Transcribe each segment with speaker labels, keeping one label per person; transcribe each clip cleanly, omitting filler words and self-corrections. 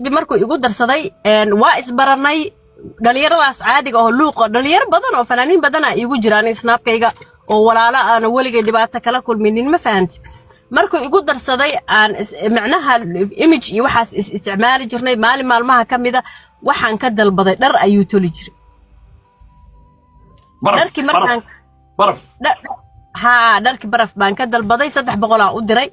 Speaker 1: USB markuu igu darsaday waa isbaranay dhalinyaradaas caadiga oo luuqa dhalinyaro badan oo fanaaniin badan ay igu jiraan snapkayga oo walaalo aan waligay dhibaato kala kulminin ma fahanti markuu igu darsaday aan macnaha image iyo waxaas isticmaali jirnay maalmaha kamida waxaan ka dalbaday dhar ayuu toli jiray dharkii markaan dharkii baraf baan ka dalbaday 300 aan u diray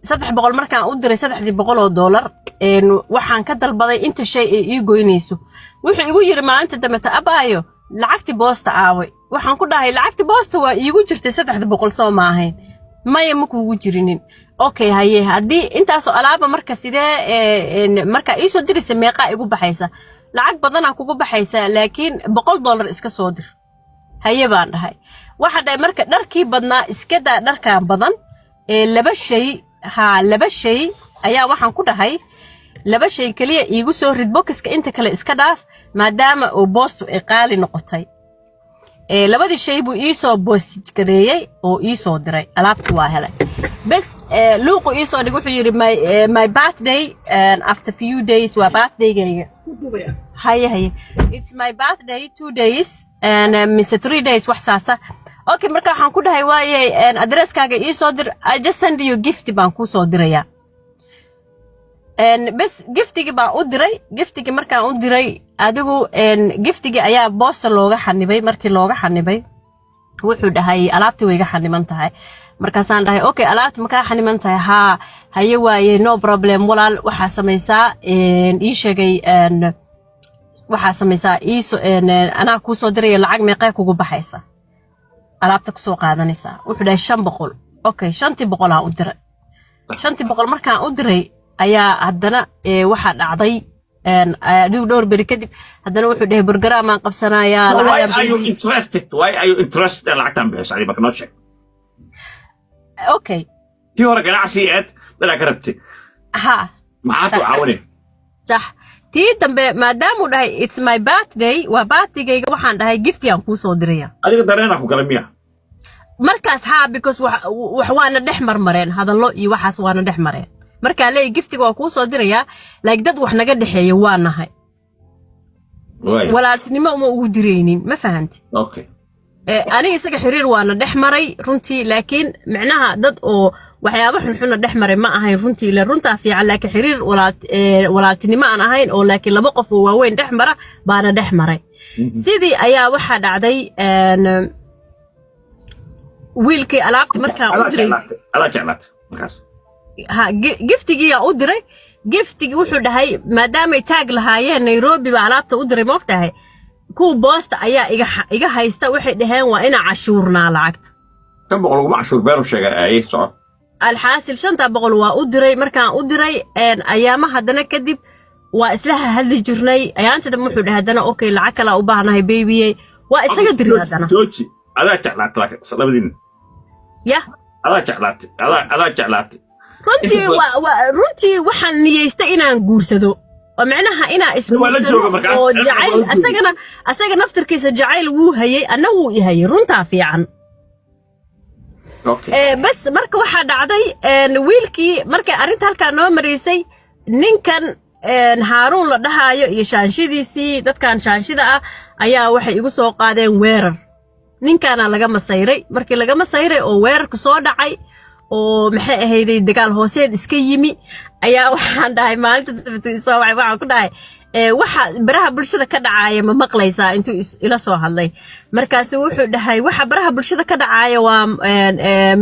Speaker 1: 300 markaan u diray $300 waxaan ka dalbaday inta shay ay ii goynayso wuxuu igu yiri maalinta dambe abaayo lacagti boosta aaway waxaan ku dhahay lacagti boosta waa iigu jirtay 300 soo ma ahayn maya ma kuugu jirinin okay haye hadii intaas oo alaaba marka sidee marka ii soo dirisay meeqa igu baxaysa lacag badan aan kugu baxaysa laakiin $100 iska soo dir haye baan dhahay waxa dhahay marka dharkii badnaa iska daa dharkaan badan laba shay ayaa waxaan ku dhahay laba shay kaliya iigu soo rid boxka inta kale iska dhaaf maadaama oo boostu ay qaali noqotay labadii shay buu ii soo boosted gareeyay oo ii soo diray alaabtii waa helay bas luuqu ii soo dhig wuxuu yiri my birthday and after few days waa birthday-gayga haye it's my birthday 2 days and 3 days wax saasa okay marka waxaan ku dhahay waayay addresskaaga ii soo dir I just send you gift baan ku soo diraya bas giftigi baan u diray giftigi markaan u diray adigu giftigi ayaa boosta looga xanibay markii looga xanibay wuxuu dhahay alaabtii way iga xaniman tahay markaasaan dhahay okay alaabtii ma ka xaniman tahay ha haye waaye no problem walaal waxa samaysaa ii sheegay waxa samaysaa anaa ku soo diray lacag meeqay kugu baxaysa alaabta ku soo qaadanaysa wuxuu dhahay 500 okay 500 aan u diray 500 markaan u diray ayaa haddana waxa dhacday adigu dhowr beri kadib haddana wuxuu dhahay program aan qabsanayaa
Speaker 2: why are you interested lacagtan bixis adiga ma sheeg
Speaker 1: okay
Speaker 2: tii hore ganacsi aad dala ka rabtay
Speaker 1: ha
Speaker 2: maxaa ku caawinay
Speaker 1: صح tii dambe maadaama uu dhahay it's my birthday waa birthday-gayga waxaan dhahay gift aan ku soo diraya
Speaker 2: adiga dareena ku kala miya
Speaker 1: markaas ha because wax waana dhex marmareen hadallo iyo waxaas waana dhex mareen marka leey giftiga waa ku soo diraya like dad wax naga dhaxeeyo waa nahay walaaltinimo uma ugu direynin ma fahanti
Speaker 2: okay
Speaker 1: aniga isaga xiriir waana dhex maray runtii laakiin macnaha dad oo waxyaabo xunxuna dhex maray ma ahayn runtii la runta fiican laakiin xiriir walaaltinimo aan ahayn oo laakiin laba qof oo waaweyn dhex mara baana dhex maray sidii ayaa waxa dhacday wiilkii alaabti markaa u diray
Speaker 2: ala jeclaat markaas
Speaker 1: ha giftigi yaa u diray giftigi wuxuu dhahay maadaama ay taag lahaayeen Nairobi ba alaabta u diray moogtahay ku boosta ayaa iga haysta waxay dhaheen waa ina cashuurnaa lacagta
Speaker 2: tan boqol ugu cashuur beelu sheegay ay soo
Speaker 1: alxaasil 500 waa u diray markaan u diray ayaama haddana kadib waa isla hadli jirnay ayaantada wuxuu dhahay haddana okay lacag kala u baahnahay baby waa isaga diray haddana
Speaker 2: jooji adaa jeclaat labadiin
Speaker 1: ya
Speaker 2: adaa jeclaat
Speaker 1: runtii waxaan niyeystay inaan guursado oo macnaha inaa isguursado oo jacayl asaga naftirkiisa jacayl wuu hayay anna wuu i hayay runtaa fiican bas marka waxaa dhacday wiilkii markay arrinta halkaa noo maraysay ninkan haaruun la dhahaayo iyo shaanshidiisii dadkan shaanshida ah ayaa waxay igu soo qaadeen weerar ninkaana laga masayray markii laga masayray oo weerarku soo dhacay oo maxay ahayday dagaal hooseed iska yimi ayaa waxaan dhahay maalinta dabta soo waxaan ku dhahay waxa baraha bulshada ka dhacaya ma maqlaysaa intuu ila soo hadlay markaas wuxuu dhahay waxa baraha bulshada ka dhacaya waa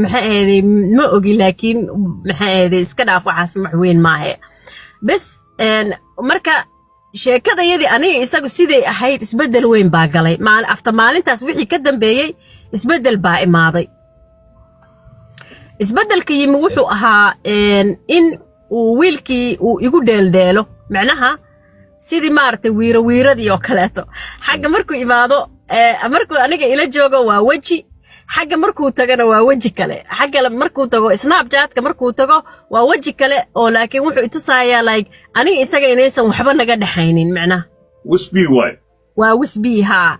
Speaker 1: maxay ahayday ma ogi laakiin maxay ahayday iska dhaaf waxaas wax weyn maahe bas marka sheekadayadii aniga isagu siday ahayd isbedel weyn baa galay maalintaas wixii ka dambeeyay isbedel baa imaaday isbedelka yimi wuxuu ahaa in uu wiilkii uu igu dheeldeelo macnaha sidii maartay wiiradii oo kaleeto xagga markuu imaado markuu aniga ila joogo waa weji xagga markuu tagana waa weji kale xagga markuu tago Snapchat-ka markuu tago waa weji kale oo laakiin wuxuu itusayaa like aniga isaga inaysan waxba naga dhaxaynin macnaha
Speaker 2: wisbi way
Speaker 1: waa wisbi ha